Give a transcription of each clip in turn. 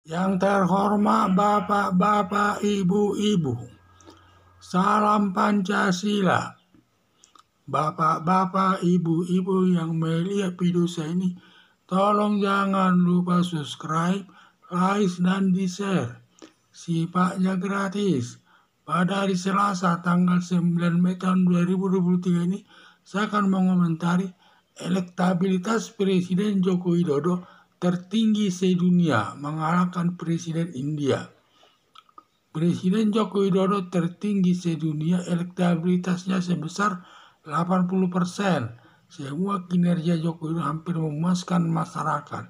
Yang terhormat Bapak-Bapak, Ibu-Ibu, salam Pancasila. Bapak-bapak, Ibu-Ibu yang melihat video saya ini, tolong jangan lupa subscribe, like, dan di-share. Sifatnya gratis. Pada hari Selasa tanggal 9 Mei tahun 2023 ini, saya akan mengomentari elektabilitas Presiden Joko Widodo tertinggi sedunia mengalahkan Presiden India. Presiden Joko Widodo tertinggi sedunia, elektabilitasnya sebesar 80%. Semua kinerja Joko Widodo hampir memuaskan masyarakat.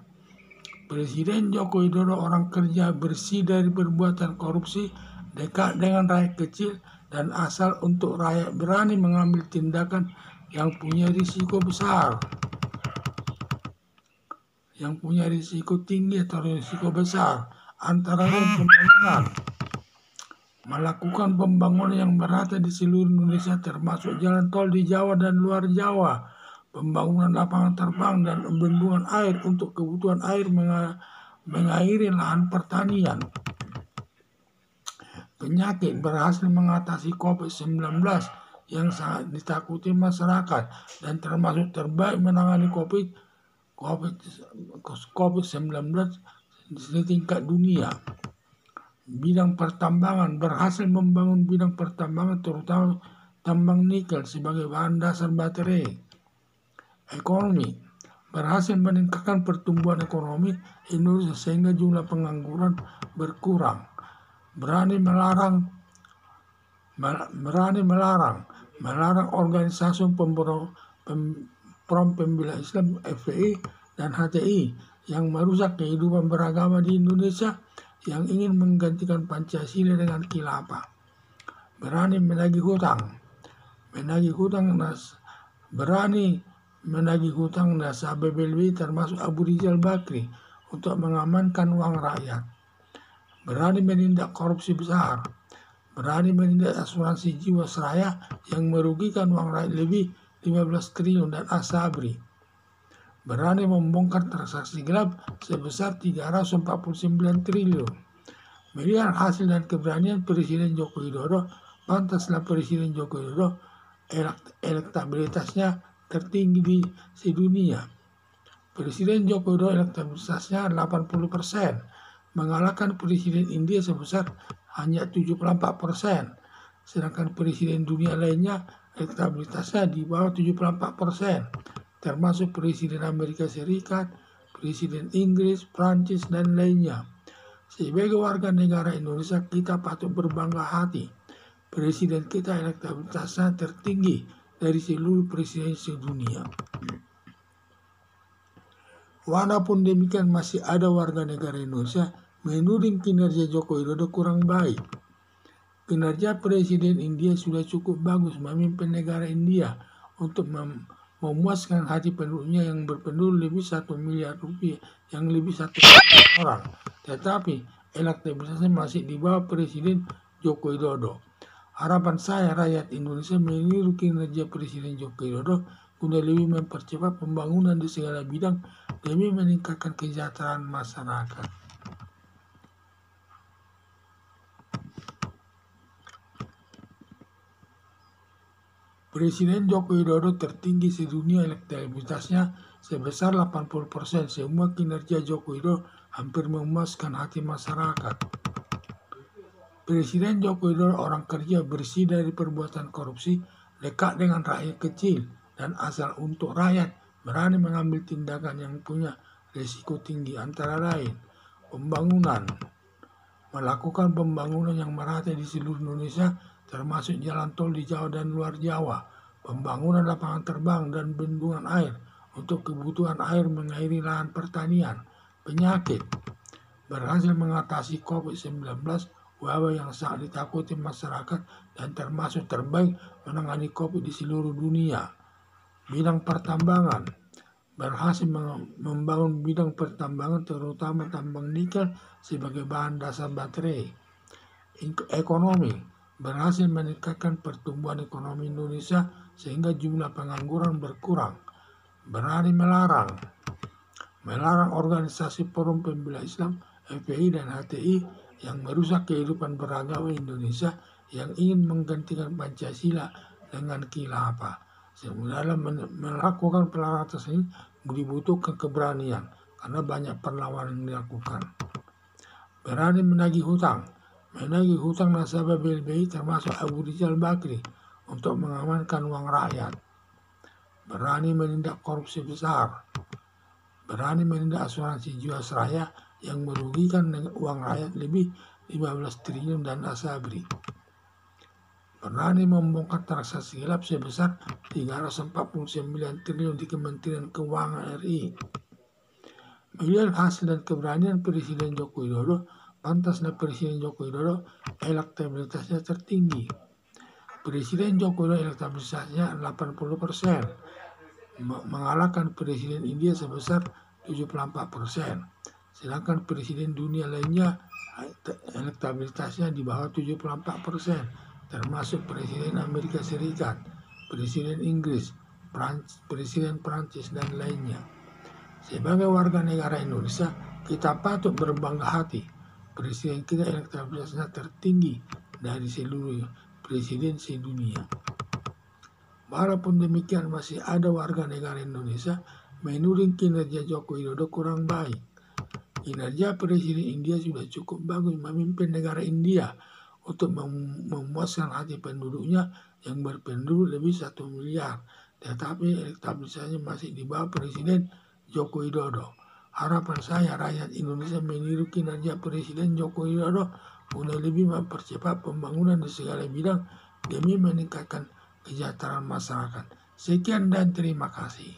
Presiden Joko Widodo orang kerja, bersih dari perbuatan korupsi, dekat dengan rakyat kecil, dan asal untuk rakyat, berani mengambil tindakan yang punya risiko besar. Yang punya risiko tinggi atau risiko besar, antara lain pembangunan. Melakukan pembangunan yang merata di seluruh Indonesia, termasuk jalan tol di Jawa dan luar Jawa, pembangunan lapangan terbang dan bendungan air untuk kebutuhan air mengairi lahan pertanian. Penyakit, berhasil mengatasi COVID-19 yang sangat ditakuti masyarakat dan termasuk terbaik menangani COVID-19 di tingkat dunia. Bidang pertambangan, berhasil membangun bidang pertambangan terutama tambang nikel sebagai bahan dasar baterai. Ekonomi, berhasil meningkatkan pertumbuhan ekonomi Indonesia sehingga jumlah pengangguran berkurang. Berani melarang organisasi Front Pembela Islam FPI dan HTI yang merusak kehidupan beragama di Indonesia, yang ingin menggantikan Pancasila dengan khilafah. Berani menagih hutang. Berani menagih hutang nasabah BLBI termasuk Abu Rizal Bakri untuk mengamankan uang rakyat. Berani menindak korupsi besar. Berani menindak asuransi Jiwasraya yang merugikan uang rakyat lebih 15 triliun dan Asabri. Berani membongkar transaksi gelap sebesar 349 triliun. Melihat hasil dan keberanian Presiden Joko Widodo, pantaslah Presiden Joko Widodo elektabilitasnya tertinggi di sedunia. Presiden Joko Widodo elektabilitasnya 80%, mengalahkan Presiden India sebesar hanya 74%. Sedangkan Presiden dunia lainnya elektabilitasnya di bawah 74%. Termasuk Presiden Amerika Serikat, Presiden Inggris, Prancis, dan lainnya. Sebagai warga negara Indonesia, kita patut berbangga hati. Presiden kita elektabilitasnya tertinggi dari seluruh presiden sedunia. Walaupun demikian, masih ada warga negara Indonesia menuding kinerja Joko Widodo kurang baik. Kinerja Presiden India sudah cukup bagus memimpin negara India untuk memuaskan hati penduduknya yang berpenduduk lebih 1 miliar rupiah, yang lebih 1 miliar orang. Tetapi elektabilitasnya masih di bawah Presiden Joko Widodo. Harapan saya rakyat Indonesia meniru kinerja Presiden Joko Widodo guna lebih mempercepat pembangunan di segala bidang demi meningkatkan kesejahteraan masyarakat. Presiden Joko Widodo tertinggi sedunia, elektabilitasnya sebesar 80%. Semua kinerja Joko Widodo hampir memuaskan hati masyarakat. Presiden Joko Widodo orang kerja, bersih dari perbuatan korupsi, dekat dengan rakyat kecil, dan asal untuk rakyat, berani mengambil tindakan yang punya risiko tinggi, antara lain pembangunan. Melakukan pembangunan yang merata di seluruh Indonesia, termasuk jalan tol di Jawa dan luar Jawa, pembangunan lapangan terbang dan bendungan air untuk kebutuhan air mengairi lahan pertanian. Penyakit, berhasil mengatasi COVID-19, wabah yang sangat ditakuti masyarakat dan termasuk terbaik menangani COVID di seluruh dunia. Bidang pertambangan, berhasil membangun bidang pertambangan terutama tambang nikel sebagai bahan dasar baterai. Ekonomi, berhasil meningkatkan pertumbuhan ekonomi Indonesia sehingga jumlah pengangguran berkurang. Berani melarang organisasi Forum Pembela Islam FPI dan HTI yang merusak kehidupan beragama Indonesia yang ingin menggantikan Pancasila dengan khilafah. Dalam melakukan pelanggaran tersebut dibutuhkan keberanian karena banyak perlawanan yang dilakukan. Berani menagih hutang. Menagih hutang nasabah BLBI termasuk Abu Rizal Bakri untuk mengamankan uang rakyat. Berani menindak korupsi besar. Berani menindak asuransi Jiwasraya yang merugikan uang rakyat lebih 15 triliun dan Asabri. Berani membongkar transaksi gelap sebesar 349 triliun di Kementerian Keuangan RI. Melihat hasil dan keberanian Presiden Joko Widodo, pantasnya Presiden Joko Widodo elektabilitasnya tertinggi. Presiden Joko Widodo elektabilitasnya 80%, mengalahkan Presiden India sebesar 74%. Sedangkan Presiden dunia lainnya elektabilitasnya di bawah 74%, termasuk Presiden Amerika Serikat, Presiden Inggris, Presiden Prancis, dan lainnya. Sebagai warga negara Indonesia, kita patut berbangga hati. Presiden kita elektabilitasnya tertinggi dari seluruh presiden sedunia. Walaupun demikian, masih ada warga negara Indonesia menuding kinerja Joko Widodo kurang baik. Kinerja Presiden India sudah cukup bagus memimpin negara India untuk memuaskan hati penduduknya yang berpenduduk lebih 1 miliar. Tetapi elektabilitasnya masih di bawah Presiden Joko Widodo. Harapan saya rakyat Indonesia meniru kinerja Presiden Joko Widodo untuk lebih mempercepat pembangunan di segala bidang demi meningkatkan kesejahteraan masyarakat. Sekian dan terima kasih.